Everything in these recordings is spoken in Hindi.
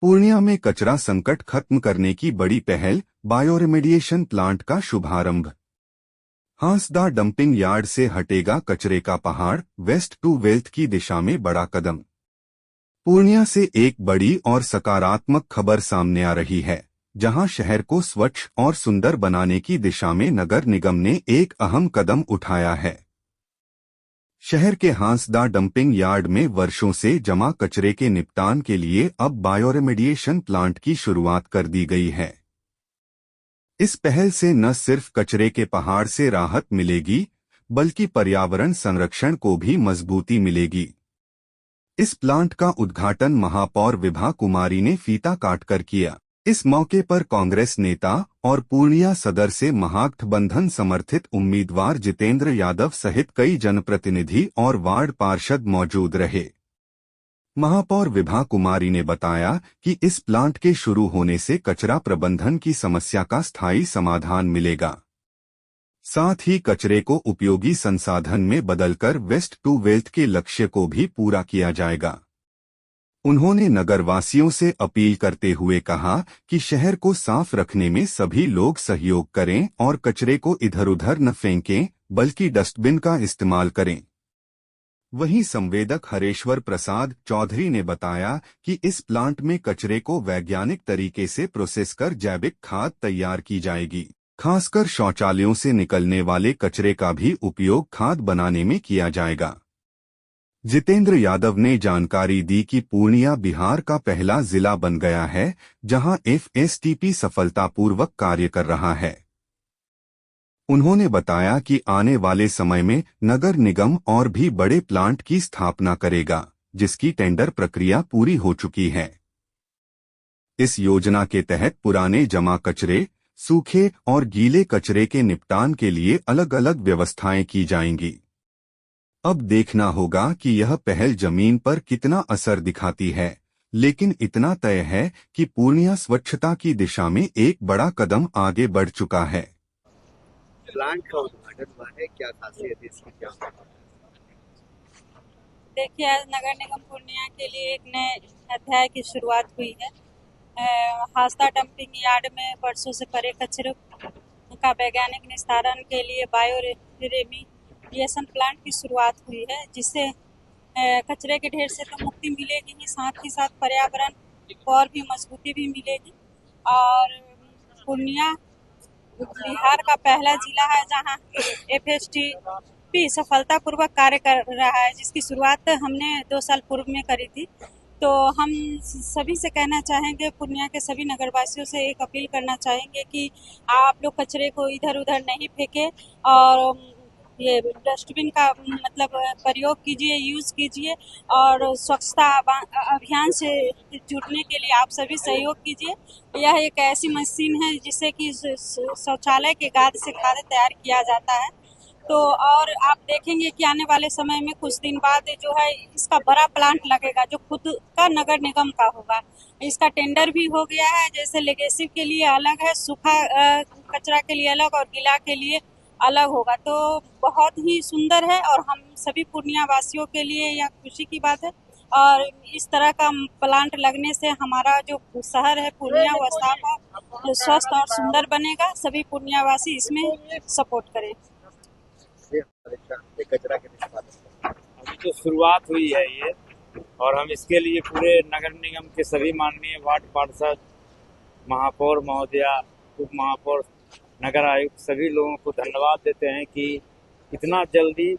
पूर्णिया में कचरा संकट खत्म करने की बड़ी पहल, बायोरेमेडिएशन प्लांट का शुभारंभ। हांसदा डंपिंग यार्ड से हटेगा कचरे का पहाड़, वेस्ट टू वेल्थ की दिशा में बड़ा कदम। पूर्णिया से एक बड़ी और सकारात्मक खबर सामने आ रही है, जहां शहर को स्वच्छ और सुंदर बनाने की दिशा में नगर निगम ने एक अहम कदम उठाया है। शहर के हांसदा डंपिंग यार्ड में वर्षों से जमा कचरे के निपटान के लिए अब बायोरेमेडिएशन प्लांट की शुरुआत कर दी गई है। इस पहल से न सिर्फ कचरे के पहाड़ से राहत मिलेगी, बल्कि पर्यावरण संरक्षण को भी मजबूती मिलेगी। इस प्लांट का उद्घाटन महापौर विभा कुमारी ने फीता काटकर किया। इस मौके पर कांग्रेस नेता और पूर्णिया सदर से महागठबंधन समर्थित उम्मीदवार जितेंद्र यादव सहित कई जनप्रतिनिधि और वार्ड पार्षद मौजूद रहे। महापौर विभा कुमारी ने बताया कि इस प्लांट के शुरू होने से कचरा प्रबंधन की समस्या का स्थायी समाधान मिलेगा। साथ ही कचरे को उपयोगी संसाधन में बदलकर वेस्ट टू वेल्थ के लक्ष्य को भी पूरा किया जाएगा। उन्होंने नगरवासियों से अपील करते हुए कहा कि शहर को साफ रखने में सभी लोग सहयोग करें और कचरे को इधर-उधर न फेंकें, बल्कि डस्टबिन का इस्तेमाल करें। वहीं संवेदक हरेश्वर प्रसाद चौधरी ने बताया कि इस प्लांट में कचरे को वैज्ञानिक तरीके से प्रोसेस कर जैविक खाद तैयार की जाएगी। खासकर शौचालयों से निकलने वाले कचरे का भी उपयोग खाद बनाने में किया जाएगा। जितेंद्र यादव ने जानकारी दी कि पूर्णिया बिहार का पहला जिला बन गया है, जहां एफएसटीपी सफलतापूर्वक कार्य कर रहा है। उन्होंने बताया कि आने वाले समय में नगर निगम और भी बड़े प्लांट की स्थापना करेगा, जिसकी टेंडर प्रक्रिया पूरी हो चुकी है। इस योजना के तहत पुराने जमा कचरे, सूखे और गीले कचरे के निपटान के लिए अलग अलग व्यवस्थाएं की जाएंगी। अब देखना होगा कि यह पहल जमीन पर कितना असर दिखाती है, लेकिन इतना तय है कि पूर्णिया स्वच्छता की दिशा में एक बड़ा कदम आगे बढ़ चुका है। प्लांट का उद्घाटन हुआ है, क्या खासियत है इसकी, क्या? देखिए, आज नगर निगम पूर्णिया के लिए एक नए अध्याय की शुरुआत हुई है। हांसदा डंपिंग यार्ड में वर्षों से पड़े कचरे का वैज्ञानिक निस्तारण के लिए बायोरेमिडिएशन प्लांट की शुरुआत हुई है, जिससे कचरे के ढेर से तो मुक्ति मिलेगी ही, साथ ही साथ पर्यावरण को और भी मजबूती भी मिलेगी। और पूर्णिया बिहार का पहला जिला है जहां एफएसटीपी सफलतापूर्वक कार्य कर रहा है, जिसकी शुरुआत हमने 2 साल पूर्व में करी थी। तो हम सभी से कहना चाहेंगे, पूर्णिया के सभी नगरवासियों से एक अपील करना चाहेंगे कि आप लोग कचरे को इधर उधर नहीं फेंके और ये डस्टबिन का मतलब प्रयोग कीजिए, यूज कीजिए और स्वच्छता अभियान से जुड़ने के लिए आप सभी सहयोग कीजिए। यह एक ऐसी मशीन है जिससे कि शौचालय के गाद से खाद तैयार किया जाता है। तो और आप देखेंगे कि आने वाले समय में कुछ दिन बाद जो है इसका बड़ा प्लांट लगेगा, जो खुद का नगर निगम का होगा। इसका टेंडर भी हो गया है, जैसे लेगेसी के लिए अलग है, सूखा कचरा के लिए अलग और गीला के लिए अलग होगा। तो बहुत ही सुंदर है और हम सभी पूर्णिया वासियों के लिए यह खुशी की बात है। और इस तरह का प्लांट लगने से हमारा जो शहर है पूर्णिया वो साफ और स्वस्थ और सुंदर बनेगा। सभी पूर्णिया वासी इसमें सपोर्ट करें। कचरा के निस्तारण अभी जो शुरुआत हुई है ये, और हम इसके लिए पूरे नगर निगम के सभी माननीय वार्ड पार्षद, महापौर महोदया, उप महापौर, नगर आयुक्त, सभी लोगों को धन्यवाद देते हैं कि इतना जल्दी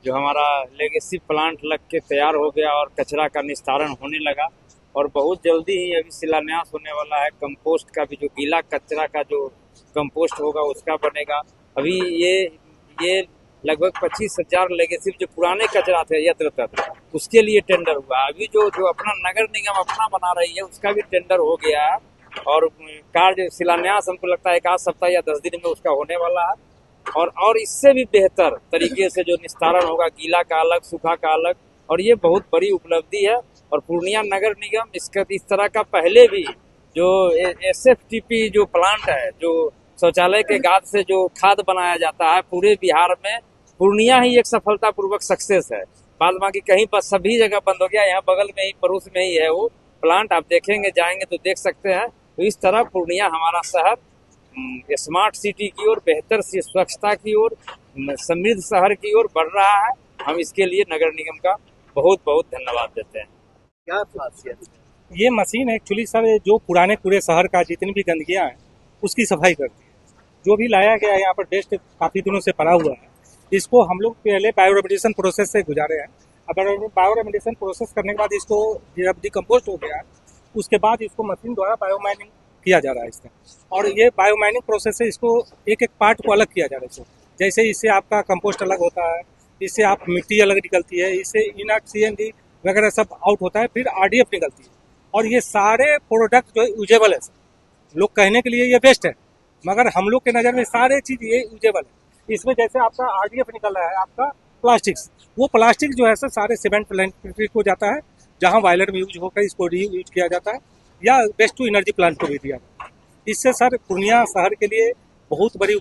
जो हमारा लेगेसी प्लांट लग के तैयार हो गया और कचरा का निस्तारण होने लगा। और बहुत जल्दी ही अभी शिलान्यास होने वाला है कंपोस्ट का भी, जो गीला कचरा का जो कंपोस्ट होगा उसका बनेगा। अभी ये लगभग 25,000 लेगेसी जो पुराने कचरा थे यत्र तत्र, उसके लिए टेंडर हुआ। अभी जो अपना नगर निगम अपना बना रही है उसका भी टेंडर हो गया है और कार्य शिलान्यास हमको लगता है 1 सप्ताह या 10 दिन में उसका होने वाला है। और इससे भी बेहतर तरीके से जो निस्तारण होगा, गीला का अलग, सूखा का अलग, और ये बहुत बड़ी उपलब्धि है। और पूर्णिया नगर निगम इस तरह का पहले भी जो एसएफटीपी जो प्लांट है, जो शौचालय के गाद से जो खाद बनाया जाता है, पूरे बिहार में पूर्णिया ही एक सफलतापूर्वक सक्सेस है। बाद बाकी कहीं पर सभी जगह बंद हो गया, यहाँ बगल में ही पड़ोस में ही है वो प्लांट आप देखेंगे, जाएंगे तो देख सकते हैं। तो इस तरह पूर्णिया हमारा शहर स्मार्ट सिटी की ओर, बेहतर सी स्वच्छता की ओर, समृद्ध शहर की ओर बढ़ रहा है। हम इसके लिए नगर निगम का बहुत बहुत धन्यवाद देते हैं। क्या खासियत है? ये मशीन एक्चुअली सर जो पुराने पूरे शहर का जितनी भी गंदगियां हैं उसकी सफाई करती है। जो भी लाया गया है यहाँ पर वेस्ट काफ़ी दिनों से पड़ा हुआ है, इसको हम लोग पहले बायोरेमिडिएशन प्रोसेस से गुजारे हैं। अब बायोरेमिडिएशन प्रोसेस करने के बाद इसको जब डिकम्पोस्ट हो गया उसके बाद इसको मशीन द्वारा बायोमाइनिंग किया जा रहा है इसका। और ये बायोमाइनिंग प्रोसेस से इसको एक एक पार्ट को अलग किया जा रहा है इसको। जैसे इससे आपका कंपोस्ट अलग होता है, इससे आप मिट्टी अलग निकलती है, इससे इनर्ट CND वगैरह सब आउट होता है, फिर RDF निकलती है। और ये सारे प्रोडक्ट जो यूजेबल है, लोग कहने के लिए ये बेस्ट है, मगर हम लोग के नज़र में सारे चीज़ ये यूजेबल है। इसमें जैसे आपका RDF निकल रहा है, आपका प्लास्टिक, वो प्लास्टिक जो है सर सारे सीमेंट फैक्ट्री को जाता है, जहाँ वायलर में यूज होकर इसको रीयूज किया जाता है, या वेस्ट टू एनर्जी प्लांट को भी दिया जाता है। इससे सर पूर्णिया शहर के लिए बहुत बड़ी